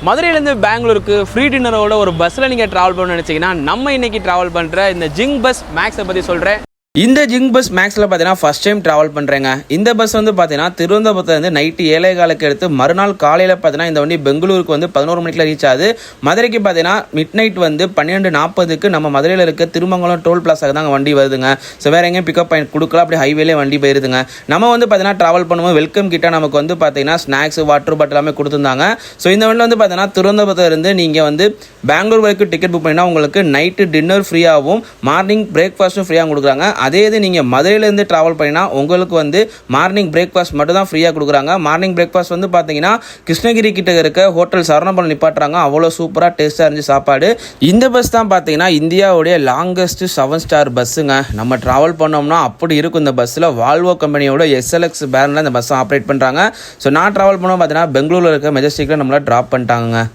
மதுரையிலேருந்து பெங்களூருக்கு ஃப்ரீ டின்னரோட ஒரு பஸ்ஸில் நீங்கள் ட்ராவல் பண்ணணும்னு நினச்சிங்கன்னா நம்ம இன்றைக்கி ட்ராவல் பண்ணுற இந்த ஜிங் பஸ் மேக்ஸை பற்றி சொல்கிறேன். இந்த ஜிங் பஸ் மேக்ஸில் பார்த்தீங்கன்னா ஃபஸ்ட் டைம் ட்ராவல் பண்ணுறேங்க. இந்த பஸ் வந்து பார்த்தீங்கன்னா திருவனந்தபுரத்துலேருந்து நைட்டு 7:15 எடுத்து மறுநாள் காலையில் பார்த்தீங்கன்னா இந்த வண்டி பெங்களூருக்கு வந்து 11 மணிக்கு ரீச் ஆகுது. மதுரைக்கு பார்த்தீங்கன்னா மிட் நைட் வந்து 12:40 நம்ம மதுரையில் இருக்க திருமங்கலம் டோல் பிளாஸாக தாங்க வண்டி வருதுங்க. ஸோ வேறு எங்கேயும் பிக்கப் பாயிண்ட் கொடுக்கல, அப்படி ஹைவேலே வண்டி போயிருதுங்க. நம்ம வந்து பார்த்தீங்கன்னா ட்ராவல் பண்ணும்போது வெல்கம் கிட்ட நமக்கு வந்து பார்த்தீங்கன்னா ஸ்நாக்ஸ் வாட்டர் பாட்டில் எல்லாமே கொடுத்துருந்தாங்க. ஸோ இந்த வண்டியில் வந்து பார்த்தீங்கன்னா திருவனந்தபுரத்துலேருந்து நீங்கள் வந்து பெங்களூர் வரைக்கும் டிக்கெட் புக் பண்ணினா உங்களுக்கு நைட்டு டின்னர் ஃப்ரீயாகவும் மார்னிங் பிரேக்ஃபாஸ்ட்டும் ஃப்ரீயாக கொடுக்குறாங்க. அதே இது நீங்கள் மதுரையிலேருந்து ட்ராவல் பண்ணினா உங்களுக்கு வந்து மார்னிங் பிரேக்ஃபாஸ்ட் மட்டும் தான் ஃப்ரீயாக கொடுக்குறாங்க. மார்னிங் பிரேக்ஃபாஸ்ட் வந்து பார்த்தீங்கன்னா கிருஷ்ணகிரி கிட்ட இருக்க ஹோட்டல் சரவணபவன் நிப்பாட்டுறாங்க. அவ்வளோ சூப்பராக டேஸ்ட்டாக இருந்துச்சு சாப்பாடு. இந்த பஸ் தான் பார்த்தீங்கன்னா இந்தியாவுடைய லாங்கஸ்ட் 7 ஸ்டார் பஸ்ஸுங்க. நம்ம ட்ராவல் பண்ணோம்னா அப்படி இருக்கும். இந்த பஸ்ஸில் வால்வோ கம்பெனியோட SLX பேரில் இந்த பஸ்ஸை ஆப்ரேட் பண்ணுறாங்க. ஸோ நான் ட்ராவல் பண்ணோம் பார்த்தீங்கன்னா பெங்களூரில் இருக்க மெஜஸ்டிக்கில் நம்மளை ட்ராப் பண்ணிட்டாங்க.